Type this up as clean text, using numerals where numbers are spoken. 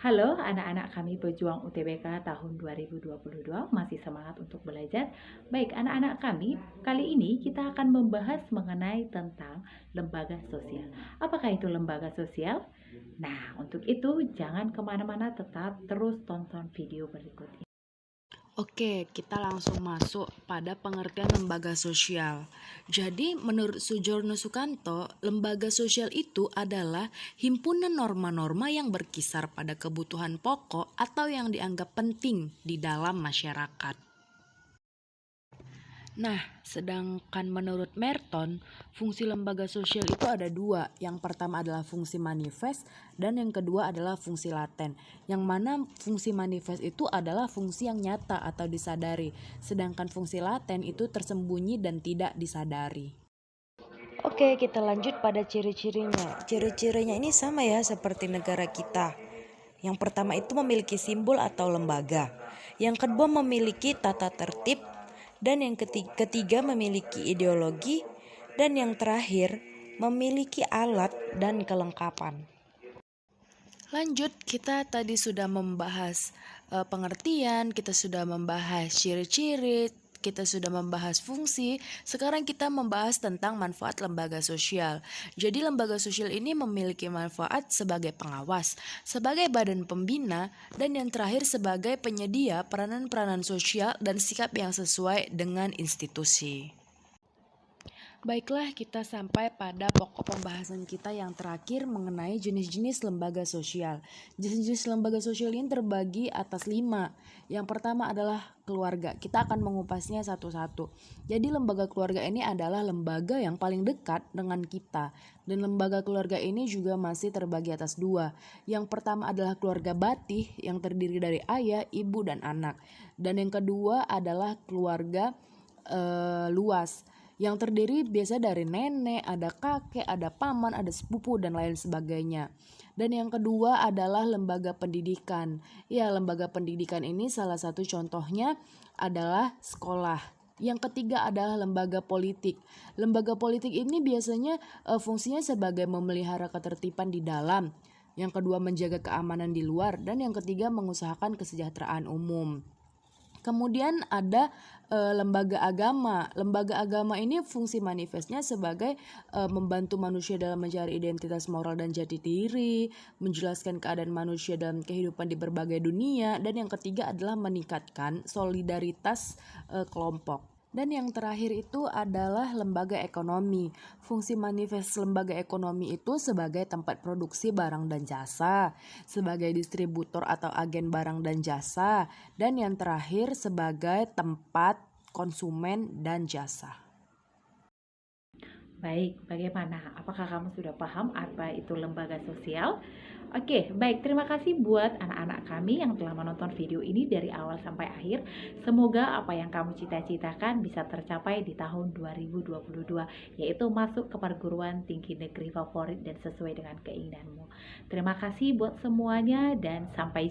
Halo anak-anak kami pejuang UTBK tahun 2022, masih semangat untuk belajar? Baik anak-anak kami, kali ini kita akan membahas mengenai tentang lembaga sosial. Apakah itu lembaga sosial? Nah, untuk itu jangan kemana-mana, tetap terus tonton video berikut ini. Oke, kita langsung masuk pada pengertian lembaga sosial. Jadi, menurut Sujono Sukanto, lembaga sosial itu adalah himpunan norma-norma yang berkisar pada kebutuhan pokok atau yang dianggap penting di dalam masyarakat. Nah, sedangkan menurut Merton, fungsi lembaga sosial itu ada dua. Yang pertama adalah fungsi manifest dan yang kedua adalah fungsi laten. Yang mana fungsi manifest itu adalah fungsi yang nyata atau disadari. Sedangkan fungsi laten itu tersembunyi dan tidak disadari. Oke, kita lanjut pada ciri-cirinya. Ciri-cirinya ini sama ya seperti negara kita. Yang pertama itu memiliki simbol atau lembaga. Yang kedua memiliki tata tertib. Dan yang ketiga memiliki ideologi. Dan yang terakhir memiliki alat dan kelengkapan. Lanjut, kita tadi sudah membahas pengertian, kita sudah membahas ciri-ciri, kita sudah membahas fungsi. Sekarang kita membahas tentang manfaat lembaga sosial. Jadi lembaga sosial ini memiliki manfaat sebagai pengawas, sebagai badan pembina, dan yang terakhir sebagai penyedia peranan-peranan sosial dan sikap yang sesuai dengan institusi. Baiklah, kita sampai pada pokok pembahasan kita yang terakhir mengenai jenis-jenis lembaga sosial. Jenis-jenis lembaga sosial ini terbagi atas 5. Yang pertama adalah keluarga. Kita akan mengupasnya satu-satu. Jadi lembaga keluarga ini adalah lembaga yang paling dekat dengan kita. Dan lembaga keluarga ini juga masih terbagi atas 2. Yang pertama adalah keluarga batih yang terdiri dari ayah, ibu, dan anak. Dan yang kedua adalah keluarga luas yang terdiri biasa dari nenek, ada kakek, ada paman, ada sepupu, dan lain sebagainya. Dan yang kedua adalah lembaga pendidikan. Ya, lembaga pendidikan ini salah satu contohnya adalah sekolah. Yang ketiga adalah lembaga politik. Lembaga politik ini biasanya fungsinya sebagai memelihara ketertiban di dalam. Yang kedua menjaga keamanan di luar. Dan yang ketiga mengusahakan kesejahteraan umum. Kemudian ada lembaga agama. Lembaga agama ini fungsi manifestnya sebagai membantu manusia dalam mencari identitas moral dan jati diri, menjelaskan keadaan manusia dalam kehidupan di berbagai dunia, dan yang ketiga adalah meningkatkan solidaritas kelompok. Dan yang terakhir itu adalah lembaga ekonomi. Fungsi manifest lembaga ekonomi itu sebagai tempat produksi barang dan jasa, sebagai distributor atau agen barang dan jasa, dan yang terakhir sebagai tempat konsumen dan jasa. Baik, bagaimana? Apakah kamu sudah paham apa itu lembaga sosial? Oke, baik. Terima kasih buat anak-anak kami yang telah menonton video ini dari awal sampai akhir. Semoga apa yang kamu cita-citakan bisa tercapai di tahun 2022, yaitu masuk ke perguruan tinggi negeri favorit dan sesuai dengan keinginanmu. Terima kasih buat semuanya dan sampai jumpa.